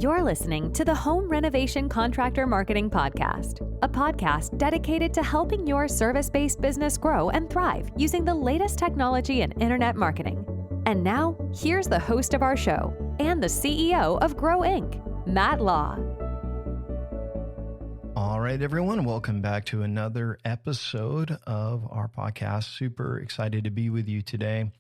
You're listening to the Home Renovation Contractor Marketing Podcast, a podcast dedicated to helping your service-based business grow and thrive using the latest technology in internet marketing. And now, here's the host of our show and the CEO of Grow Inc., Matt Law. All right, everyone, welcome back to another episode of our podcast. Super excited to be with you today.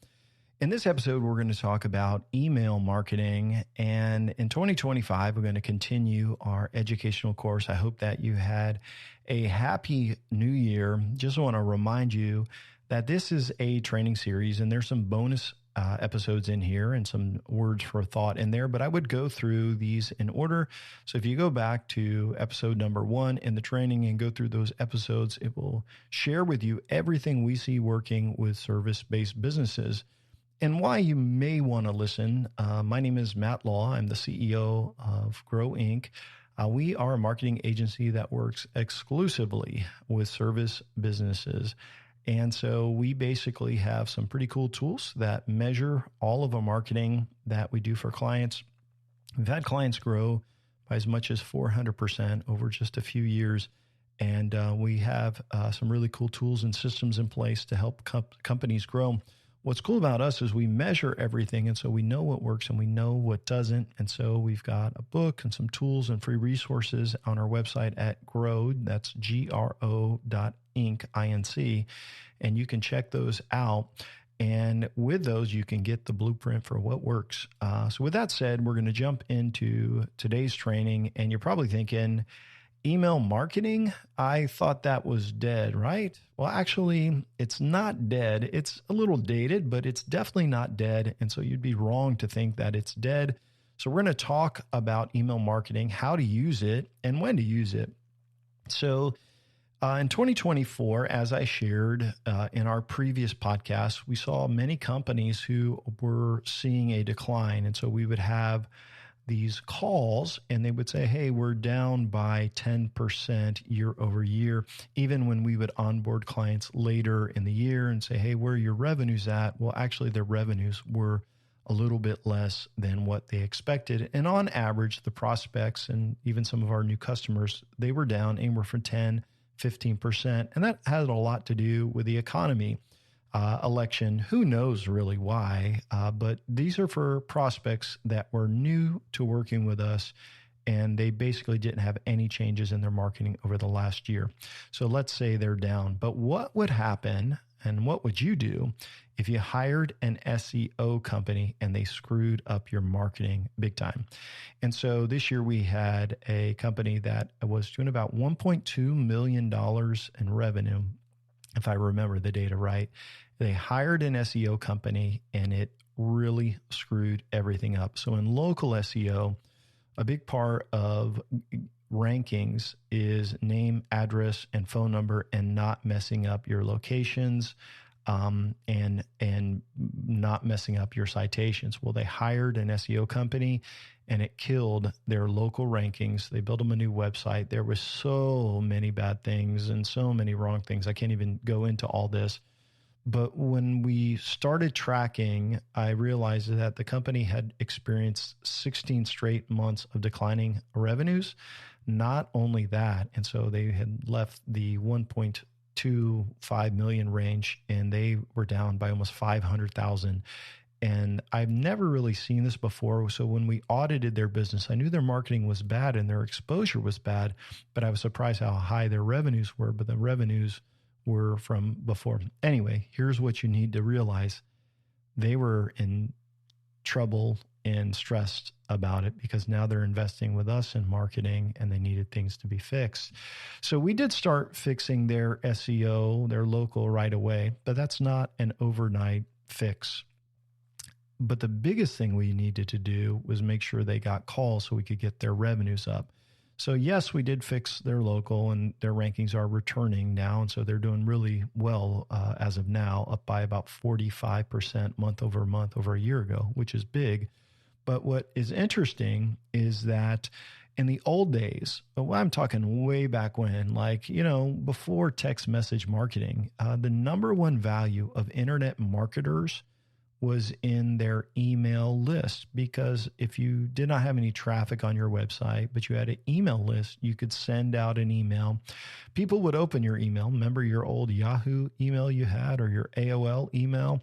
In this episode, we're going to talk about email marketing. And in 2025, we're going to continue our educational course. I hope that you had a happy new year. Just want to remind you that this is a training series and there's some bonus episodes in here and some words for thought in there, but I would go through these in order. So if you go back to episode number 1 in the training and go through those episodes, it will share with you everything we see working with service-based businesses and why you may want to listen. My name is Matt Law. I'm the CEO of Grow Inc. We are a marketing agency that works exclusively with service businesses. And so we basically have some pretty cool tools that measure all of our marketing that we do for clients. We've had clients grow by as much as 400% over just a few years. And we have some really cool tools and systems in place to help companies grow. What's cool about us is we measure everything, and so we know what works and we know what doesn't. And so we've got a book and some tools and free resources on our website at Grow, that's GRO.inc, INC, and you can check those out. And with those, you can get the blueprint for what works. So with that said, we're going to jump into today's training, and you're probably thinking, email marketing? I thought that was dead, right? Well, actually, it's not dead. It's a little dated, but it's definitely not dead. And so you'd be wrong to think that it's dead. So we're going to talk about email marketing, how to use it, and when to use it. So in 2024, as I shared in our previous podcast, we saw many companies who were seeing a decline. And so we would have these calls and they would say, hey, we're down by 10% year over year. Even when we would onboard clients later in the year and say, hey, where are your revenues at? Well, actually their revenues were a little bit less than what they expected. And on average, the prospects and even some of our new customers, they were down anywhere from 10, 15%. And that had a lot to do with the economy. Election, who knows really why, but these are for prospects that were new to working with us and they basically didn't have any changes in their marketing over the last year. So let's say they're down, but what would happen and what would you do if you hired an SEO company and they screwed up your marketing big time? And so this year we had a company that was doing about $1.2 million in revenue. If I remember the data right, they hired an SEO company and it really screwed everything up. So in local SEO, a big part of rankings is name, address, and phone number and not messing up your locations and not messing up your citations. Well, they hired an SEO company and it killed their local rankings. They built them a new website. There was so many bad things and so many wrong things. I can't even go into all this. But when we started tracking, I realized that the company had experienced 16 straight months of declining revenues. Not only that, and so they had left the 1.25 million range and they were down by almost 500,000. And I've never really seen this before. So when we audited their business, I knew their marketing was bad and their exposure was bad, but I was surprised how high their revenues were, but the revenues were from before. Anyway, here's what you need to realize. They were in trouble and stressed about it because now they're investing with us in marketing and they needed things to be fixed. So we did start fixing their SEO, their local right away, but that's not an overnight fix. But the biggest thing we needed to do was make sure they got calls so we could get their revenues up. So yes, we did fix their local and their rankings are returning now. And so they're doing really well as of now, up by about 45% month over a year ago, which is big. But what is interesting is that in the old days, well, I'm talking way back when, before text message marketing, the number one value of internet marketers was in their email list, because if you did not have any traffic on your website, but you had an email list, you could send out an email. People would open your email. Remember your old Yahoo email you had, or your AOL email?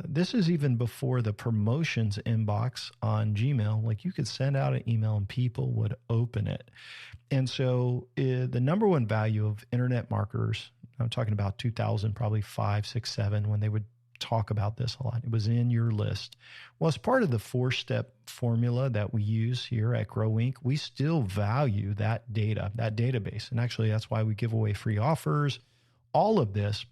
This is even before the promotions inbox on Gmail. Like, you could send out an email and people would open it. And so the number one value of internet marketers, I'm talking about 2000, probably 5, 6, 7, when they would talk about this a lot, it was in your list. Well, as part of the 4-step formula that we use here at Grow Inc., we still value that data, that database. And actually, that's why we give away free offers, all of this,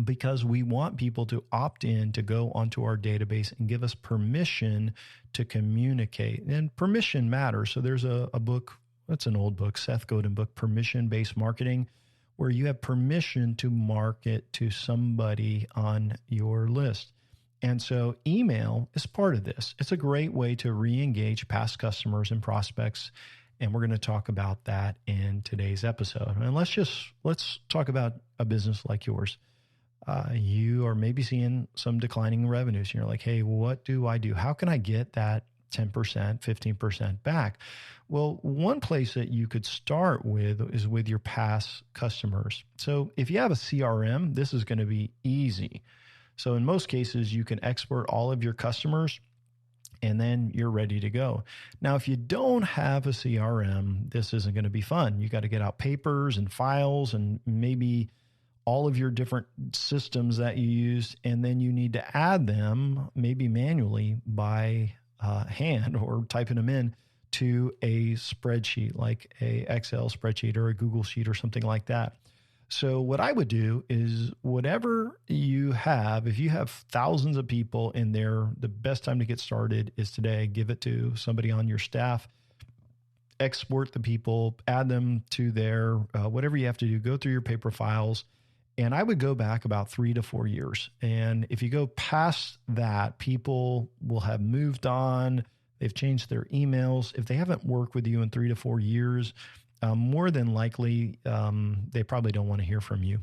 because we want people to opt in to go onto our database and give us permission to communicate. And permission matters. So there's a book, it's an old book, Seth Godin book, Permission-Based Marketing, where you have permission to market to somebody on your list. And so email is part of this. It's a great way to re-engage past customers and prospects. And we're going to talk about that in today's episode. And let's talk about a business like yours. You are maybe seeing some declining revenues. And you're like, hey, what do I do? How can I get that 10%, 15% back? Well, one place that you could start with is with your past customers. So if you have a CRM, this is going to be easy. So in most cases, you can export all of your customers and then you're ready to go. Now, if you don't have a CRM, this isn't going to be fun. You got to get out papers and files and maybe all of your different systems that you use, and then you need to add them maybe manually by hand or typing them in to a spreadsheet, like a Excel spreadsheet or a Google sheet or something like that. So what I would do is whatever you have, if you have thousands of people in there, the best time to get started is today. Give it to somebody on your staff, export the people, add them to their, whatever you have to do, go through your paper files. And I would go back about 3 to 4 years. And if you go past that, people will have moved on. They've changed their emails. If they haven't worked with you in 3 to 4 years, more than likely, they probably don't want to hear from you.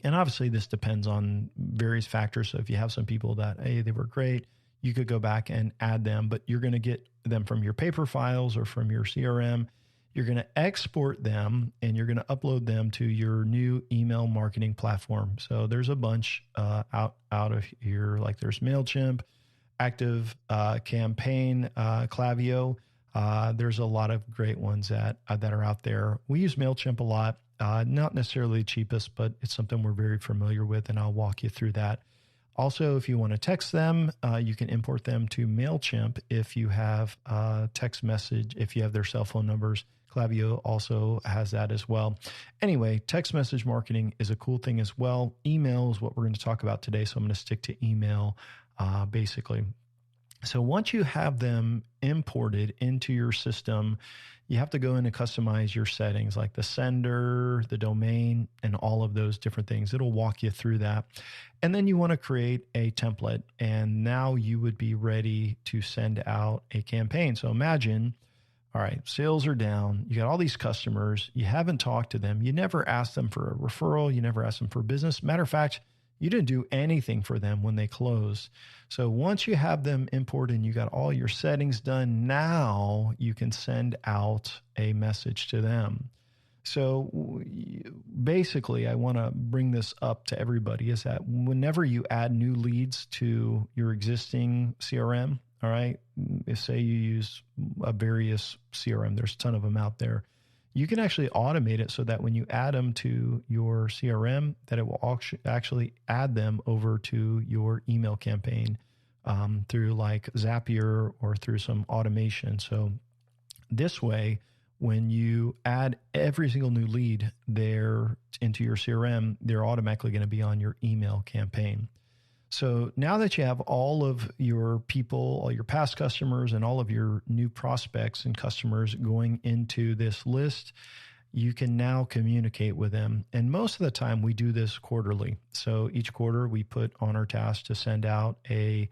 And obviously, this depends on various factors. So if you have some people that, hey, they were great, you could go back and add them, but you're going to get them from your paper files or from your CRM. You're going to export them and you're going to upload them to your new email marketing platform. So there's a bunch out of here, like there's MailChimp, Active Campaign, Klaviyo. There's a lot of great ones that are out there. We use MailChimp a lot, not necessarily the cheapest, but it's something we're very familiar with, and I'll walk you through that. Also, if you want to text them, you can import them to MailChimp if you have text message, if you have their cell phone numbers. Klaviyo also has that as well. Anyway, text message marketing is a cool thing as well. Email is what we're going to talk about today, so I'm going to stick to email basically. So once you have them imported into your system, you have to go in and customize your settings, like the sender, the domain, and all of those different things. It'll walk you through that. And then you want to create a template, and now you would be ready to send out a campaign. So imagine, all right, sales are down. You got all these customers. You haven't talked to them. You never asked them for a referral. You never asked them for business. Matter of fact, you didn't do anything for them when they closed. So once you have them imported and you got all your settings done, now you can send out a message to them. So basically, I want to bring this up to everybody, is that whenever you add new leads to your existing CRM, all right, say you use a various CRM, there's a ton of them out there. You can actually automate it so that when you add them to your CRM, that it will actually add them over to your email campaign through like Zapier or through some automation. So this way, when you add every single new lead there into your CRM, they're automatically going to be on your email campaign. So now that you have all of your people, all your past customers, and all of your new prospects and customers going into this list, you can now communicate with them. And most of the time we do this quarterly. So each quarter we put on our task to send out a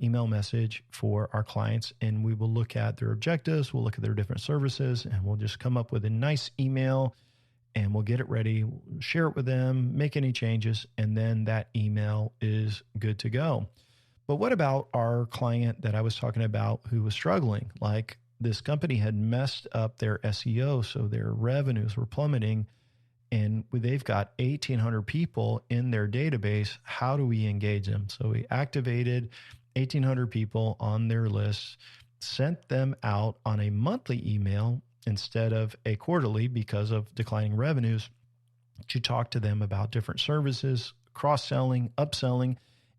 email message for our clients, and we will look at their objectives. We'll look at their different services, and we'll just come up with a nice email. and we'll get it ready, share it with them, make any changes, and then that email is good to go. But what about our client that I was talking about who was struggling? Like, this company had messed up their SEO, so their revenues were plummeting, and they've got 1,800 people in their database. How do we engage them? So we activated 1,800 people on their list, sent them out on a monthly email instead of a quarterly because of declining revenues, to talk to them about different services, cross-selling, upselling,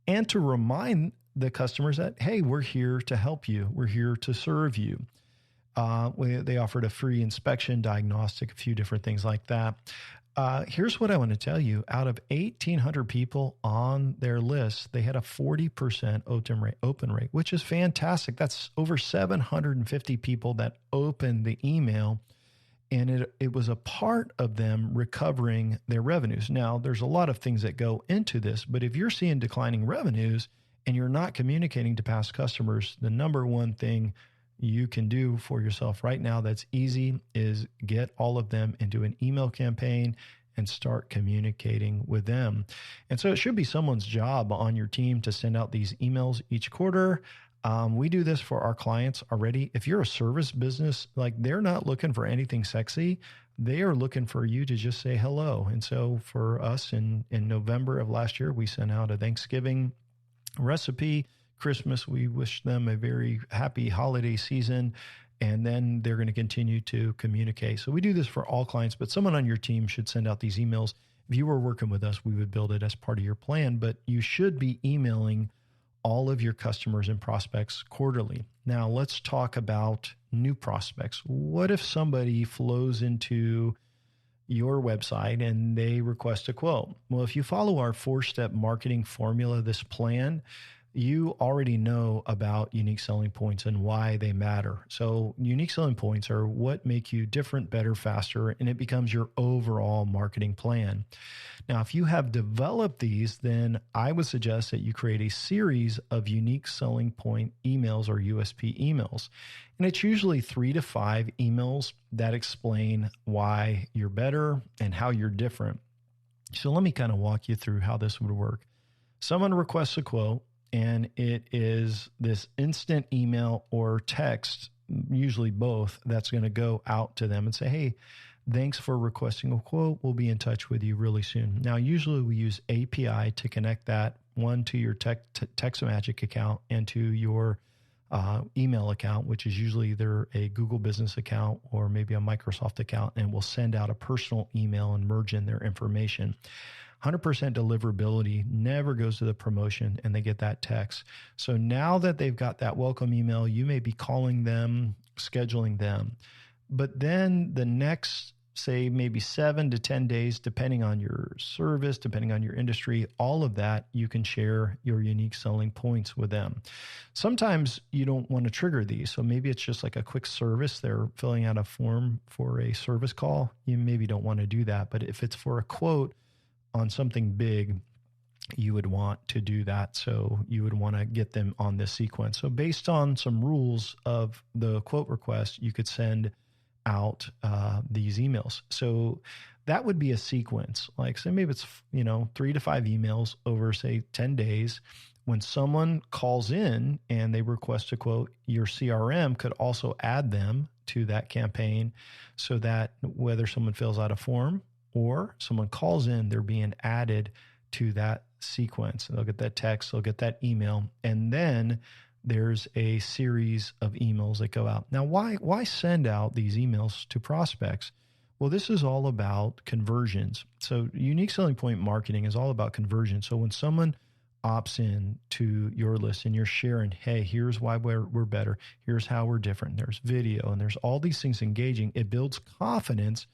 and to remind the customers that, hey, we're here to help you. We're here to serve you. They offered a free inspection, diagnostic, a few different things like that. Here's what I want to tell you. Out of 1,800 people on their list, they had a 40% open rate, which is fantastic. That's over 750 people that opened the email, and it was a part of them recovering their revenues. Now, there's a lot of things that go into this, but if you're seeing declining revenues and you're not communicating to past customers, the number one thing you can do for yourself right now that's easy is get all of them into an email campaign and start communicating with them. And so it should be someone's job on your team to send out these emails each quarter. We do this for our clients already. If you're a service business, like, they're not looking for anything sexy. They are looking for you to just say hello. And so for us in November of last year, we sent out a Thanksgiving recipe. Christmas, we wish them a very happy holiday season, and then they're going to continue to communicate. So we do this for all clients, but someone on your team should send out these emails. If you were working with us, we would build it as part of your plan, but you should be emailing all of your customers and prospects quarterly. Now, let's talk about new prospects. What if somebody flows into your website and they request a quote? Well, if you follow our 4-step marketing formula, this plan, you already know about unique selling points and why they matter. So unique selling points are what make you different, better, faster, and it becomes your overall marketing plan. Now, if you have developed these, then I would suggest that you create a series of unique selling point emails or USP emails. And it's usually 3 to 5 emails that explain why you're better and how you're different. So let me kind of walk you through how this would work. Someone requests a quote, and it is this instant email or text, usually both, that's going to go out to them and say, hey, thanks for requesting a quote. We'll be in touch with you really soon. Now, usually we use API to connect that, one to your TextMagic account and to your email account, which is usually either a Google business account or maybe a Microsoft account, and we'll send out a personal email and merge in their information. 100% deliverability, never goes to the promotion, and they get that text. So now that they've got that welcome email, you may be calling them, scheduling them. But then the next, say, maybe 7 to 10 days, depending on your service, depending on your industry, all of that, you can share your unique selling points with them. Sometimes you don't want to trigger these. So maybe it's just like a quick service. They're filling out a form for a service call. You maybe don't want to do that. But if it's for a quote on something big, you would want to do that. So you would want to get them on this sequence. So based on some rules of the quote request, you could send out these emails. So that would be a sequence. Like, say maybe it's 3 to 5 emails over, say, 10 days. When someone calls in and they request a quote, your CRM could also add them to that campaign, so that whether someone fills out a form or someone calls in, they're being added to that sequence. They'll get that text, they'll get that email, and then there's a series of emails that go out. Now, why send out these emails to prospects? Well, this is all about conversions. So unique selling point marketing is all about conversion. So when someone opts in to your list and you're sharing, hey, here's why we're better, here's how we're different, there's video, and there's all these things engaging, it builds confidence,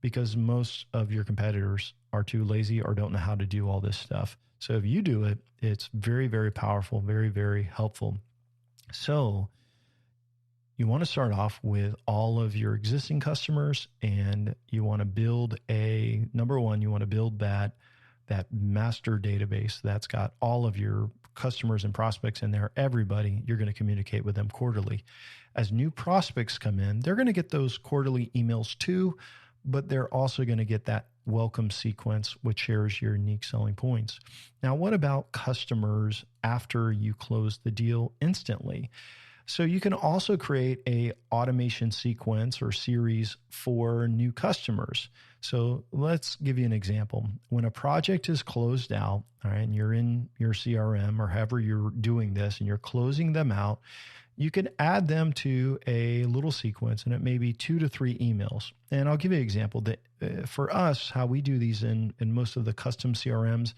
because most of your competitors are too lazy or don't know how to do all this stuff. So if you do it, it's very, very powerful, very, very helpful. So you want to start off with all of your existing customers, and you want to build number one, you want to build that master database that's got all of your customers and prospects in there. Everybody, you're going to communicate with them quarterly. As new prospects come in, they're going to get those quarterly emails too, but they're also going to get that welcome sequence, which shares your unique selling points. Now, what about customers after you close the deal instantly? So you can also create a automation sequence or series for new customers. So let's give you an example. When a project is closed out, all right, and you're in your CRM or however you're doing this and you're closing them out, you can add them to a little sequence, and it may be 2 to 3 emails. And I'll give you an example that for us, how we do these in most of the custom CRMs,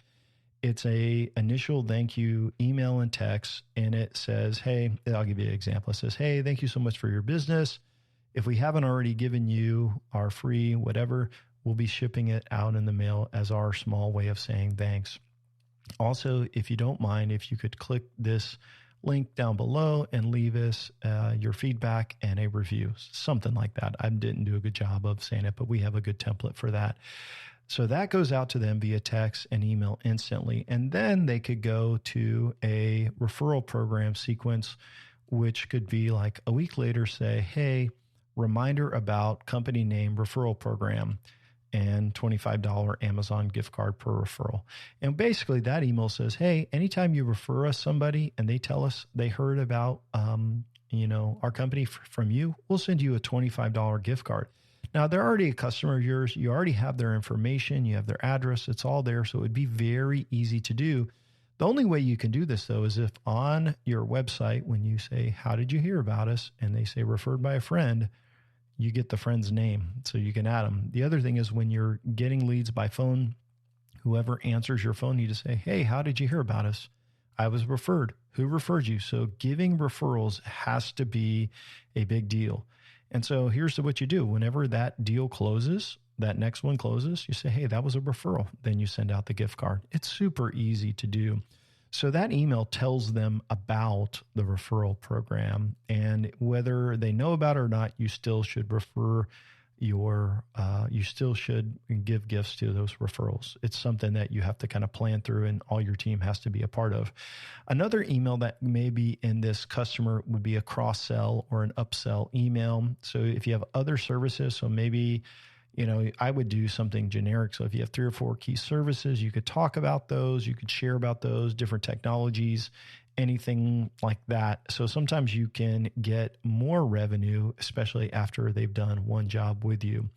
it's a initial thank you email and text, and it says, hey, I'll give you an example. It says, hey, thank you so much for your business. If we haven't already given you our free whatever, we'll be shipping it out in the mail as our small way of saying thanks. Also, if you don't mind, if you could click this link down below and leave us your feedback and a review, something like that. I didn't do a good job of saying it, but we have a good template for that. So that goes out to them via text and email instantly. And then they could go to a referral program sequence, which could be like a week later, say, hey, reminder about company name referral program and $25 Amazon gift card per referral. And basically that email says, hey, anytime you refer us somebody and they tell us they heard about, our company from you, we'll send you a $25 gift card. Now, they're already a customer of yours. You already have their information. You have their address. It's all there. So it would be very easy to do. The only way you can do this, though, is if on your website, when you say, how did you hear about us? And they say referred by a friend, you get the friend's name so you can add them. The other thing is when you're getting leads by phone, whoever answers your phone, you just say, hey, how did you hear about us? I was referred. Who referred you? So giving referrals has to be a big deal. And so here's what you do. Whenever that deal closes, that next one closes, you say, hey, that was a referral. Then you send out the gift card. It's super easy to do. So that email tells them about the referral program, and whether they know about it or not, you still should you still should give gifts to those referrals. It's something that you have to kind of plan through, and all your team has to be a part of. Another email that may be in this customer would be a cross-sell or an upsell email. So if you have other services, so maybe, I would do something generic. So if you have 3 or 4 key services, you could talk about those, you could share about those, different technologies, anything like that. So sometimes you can get more revenue, especially after they've done one job with you.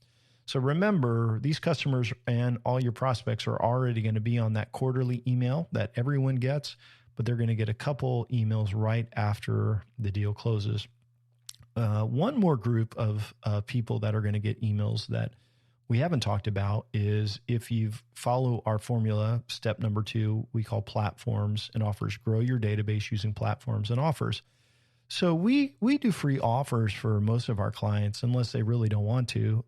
So remember, these customers and all your prospects are already going to be on that quarterly email that everyone gets, but they're going to get a couple emails right after the deal closes. One more group of people that are going to get emails that we haven't talked about is if you follow our formula, step number 2, we call platforms and offers. Grow your database using platforms and offers. So we do free offers for most of our clients, unless they really don't want to.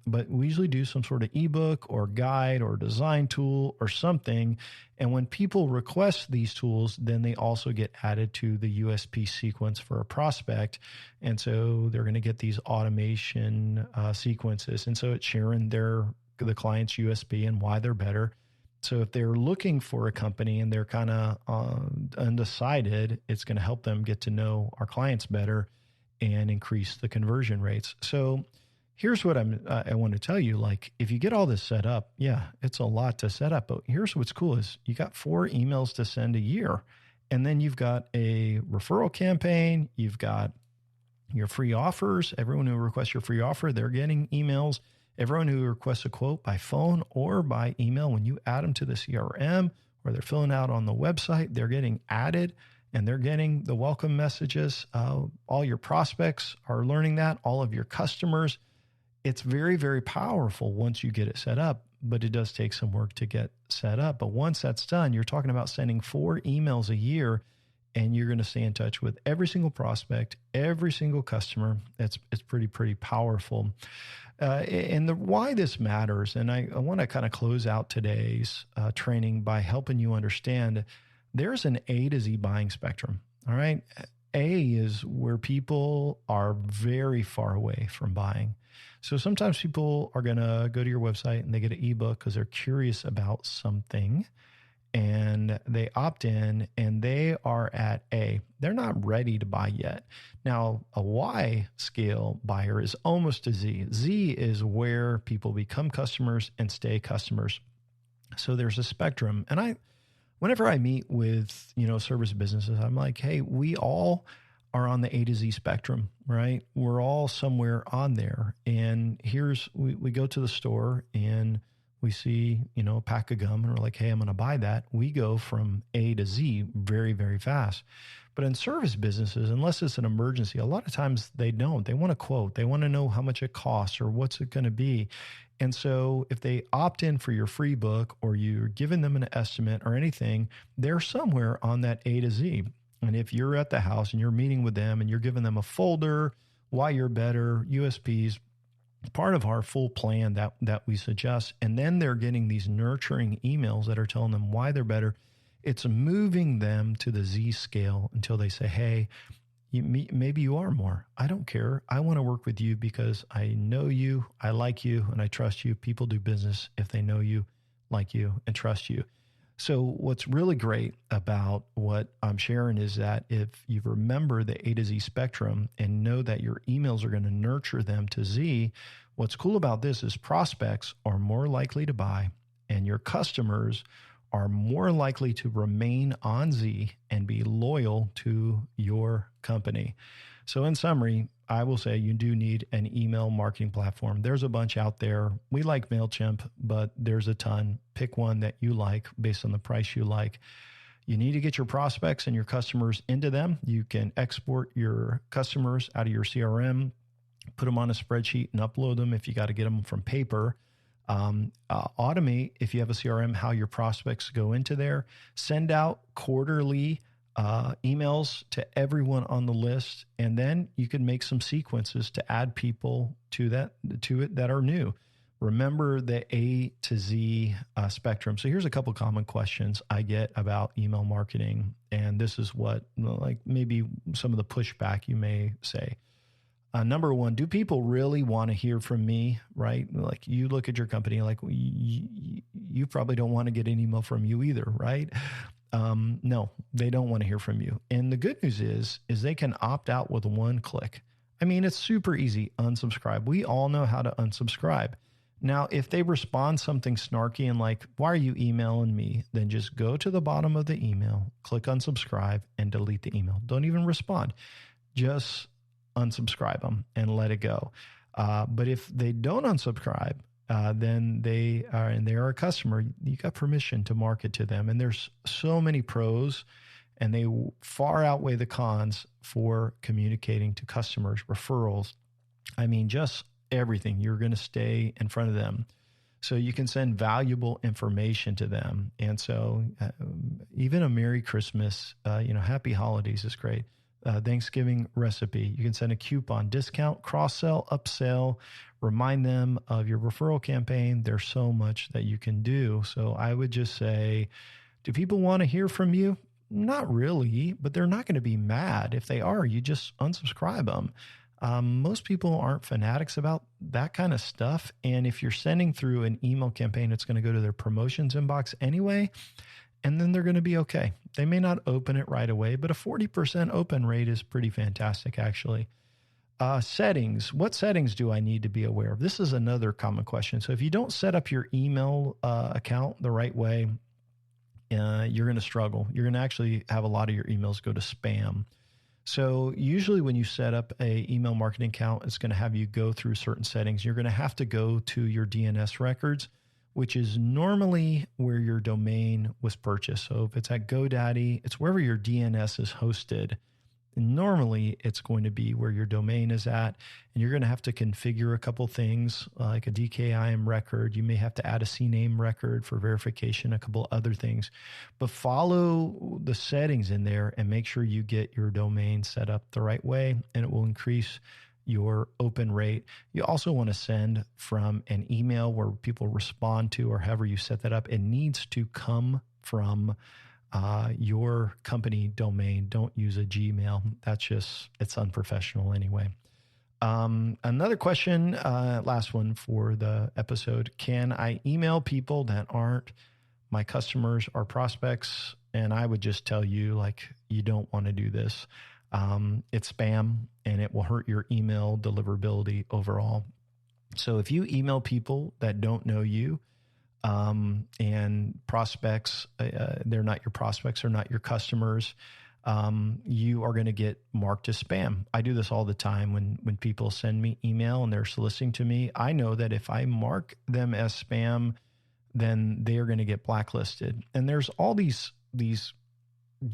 But we usually do some sort of ebook or guide or design tool or something. And when people request these tools, then they also get added to the USP sequence for a prospect. And so they're going to get these automation sequences. And so it's sharing the client's USP and why they're better. So if they're looking for a company and they're kind of undecided, it's going to help them get to know our clients better and increase the conversion rates. So here's what I want to tell you. Like, if you get all this set up, yeah, it's a lot to set up. But here's what's cool is you got 4 emails to send a year. And then you've got a referral campaign. You've got your free offers. Everyone who requests your free offer, they're getting emails. Everyone who requests a quote by phone or by email, when you add them to the CRM or they're filling out on the website, they're getting added and they're getting the welcome messages. All your prospects are learning that, all of your customers. It's very, very powerful once you get it set up, but it does take some work to get set up. But once that's done, you're talking about sending 4 emails a year, and you're going to stay in touch with every single prospect, every single customer. It's pretty powerful. And why this matters, and I want to kind of close out today's training by helping you understand there's an A to Z buying spectrum. All right. A is where people are very far away from buying. So sometimes people are going to go to your website and they get an ebook because they're curious about something. and they opt in and they are at A. They're not ready to buy yet. Now, a Y scale buyer is almost a Z. Z is where people become customers and stay customers. So there's a spectrum. And whenever I meet with, service businesses, I'm like, hey, we all are on the A to Z spectrum, right? We're all somewhere on there. And we go to the store and we see, a pack of gum and we're like, hey, I'm going to buy that. We go from A to Z very, very fast. But in service businesses, unless it's an emergency, a lot of times they don't. They want a quote. They want to know how much it costs or what's it going to be. And so if they opt in for your free book or you're giving them an estimate or anything, they're somewhere on that A to Z. And if you're at the house and you're meeting with them and you're giving them a folder, why you're better, USPs, part of our full plan that we suggest, and then they're getting these nurturing emails that are telling them why they're better. It's moving them to the Z scale until they say, hey, maybe you are more. I don't care. I want to work with you because I know you, I like you, and I trust you. People do business if they know you, like you, and trust you. So what's really great about what I'm sharing is that if you remember the A to Z spectrum and know that your emails are going to nurture them to Z, what's cool about this is prospects are more likely to buy and your customers are more likely to remain on Z and be loyal to your company. So in summary, I will say you do need an email marketing platform. There's a bunch out there. We like MailChimp, but there's a ton. Pick one that you like based on the price you like. You need to get your prospects and your customers into them. You can export your customers out of your CRM, put them on a spreadsheet and upload them if you got to get them from paper. Automate, if you have a CRM, how your prospects go into there. Send out quarterly emails to everyone on the list, and then you can make some sequences to add people to it that are new. Remember the A to Z spectrum. So here's a couple common questions I get about email marketing, and this is what maybe some of the pushback you may say. Number one, do people really want to hear from me, right? Like you look at your company, like you probably don't want to get an email from you either, right? No, they don't want to hear from you. And the good news is they can opt out with one click. I mean, it's super easy. Unsubscribe. We all know how to unsubscribe. Now, if they respond something snarky and like, why are you emailing me? Then just go to the bottom of the email, click unsubscribe and delete the email. Don't even respond. Just unsubscribe them and let it go. But if they don't unsubscribe, then they are a customer. You got permission to market to them. And there's so many pros and they far outweigh the cons for communicating to customers, referrals. I mean, just everything. You're going to stay in front of them. So you can send valuable information to them. And so even a Merry Christmas, Happy Holidays is great. Thanksgiving recipe. You can send a coupon, discount, cross-sell, upsell, remind them of your referral campaign. There's so much that you can do. So I would just say, do people want to hear from you? Not really, but they're not going to be mad. If they are, you just unsubscribe them. Most people aren't fanatics about that kind of stuff. And if you're sending through an email campaign, it's going to go to their promotions inbox anyway. And then they're going to be okay. They may not open it right away, but a 40% open rate is pretty fantastic, actually. Settings. What settings do I need to be aware of? This is another common question. So if you don't set up your email account the right way, you're going to struggle. You're going to actually have a lot of your emails go to spam. So usually when you set up a email marketing account, it's going to have you go through certain settings. You're going to have to go to your DNS records, which is normally where your domain was purchased. So if it's at GoDaddy, it's wherever your DNS is hosted. And normally it's going to be where your domain is at. And you're going to have to configure a couple things like a DKIM record. You may have to add a CNAME record for verification, a couple other things. But follow the settings in there and make sure you get your domain set up the right way, and it will increase your open rate. You also want to send from an email where people respond to, or however you set that up. It needs to come from your company domain. Don't use a Gmail. It's unprofessional anyway. Another question, last one for the episode. Can I email people that aren't my customers are prospects, and I would just tell you, like, you don't want to do this. It's spam, and it will hurt your email deliverability overall. So if you email people that don't know you, and prospects, they're not your prospects or not your customers, you are going to get marked as spam. I do this all the time when people send me email and they're soliciting to me. I know that if I mark them as spam, then they are going to get blacklisted. And there's all these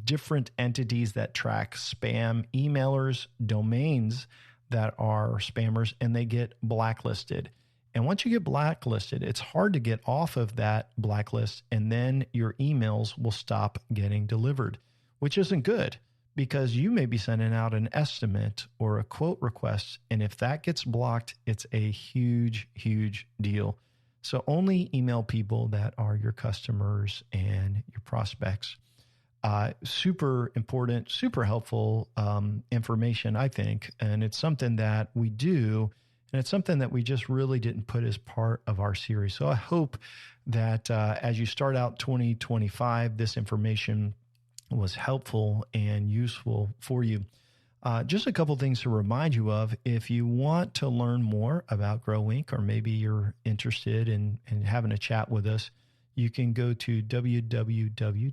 different entities that track spam emailers, domains that are spammers, and they get blacklisted. And once you get blacklisted, it's hard to get off of that blacklist, and then your emails will stop getting delivered, which isn't good because you may be sending out an estimate or a quote request. And if that gets blocked, it's a huge, huge deal. So only email people that are your customers and your prospects. Super important, super helpful information, I think. And it's something that we do, and it's something that we just really didn't put as part of our series. So I hope that as you start out 2025, this information was helpful and useful for you. Just a couple things to remind you of. If you want to learn more about Grow Inc., or maybe you're interested in having a chat with us, you can go to www.gro.inc,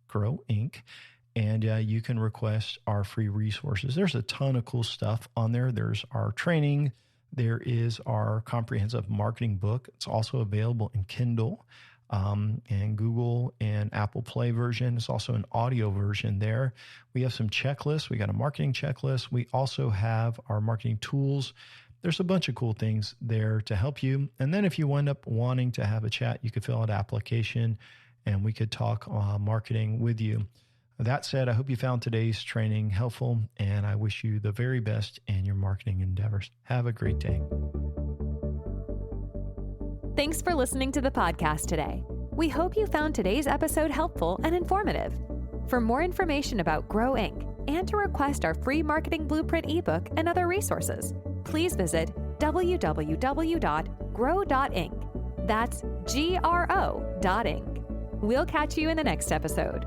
Grow Inc., and you can request our free resources. There's a ton of cool stuff on there. There's our training. There is our comprehensive marketing book. It's also available in Kindle and Google and Apple Play version. It's also an audio version there. We have some checklists. We got a marketing checklist. We also have our marketing tools. There's a bunch of cool things there to help you. And then if you end up wanting to have a chat, you could fill out an application and we could talk marketing with you. That said, I hope you found today's training helpful, and I wish you the very best in your marketing endeavors. Have a great day. Thanks for listening to the podcast today. We hope you found today's episode helpful and informative. For more information about Grow Inc. and to request our free marketing blueprint ebook and other resources, please visit www.grow.inc. That's GRO.inc. We'll catch you in the next episode.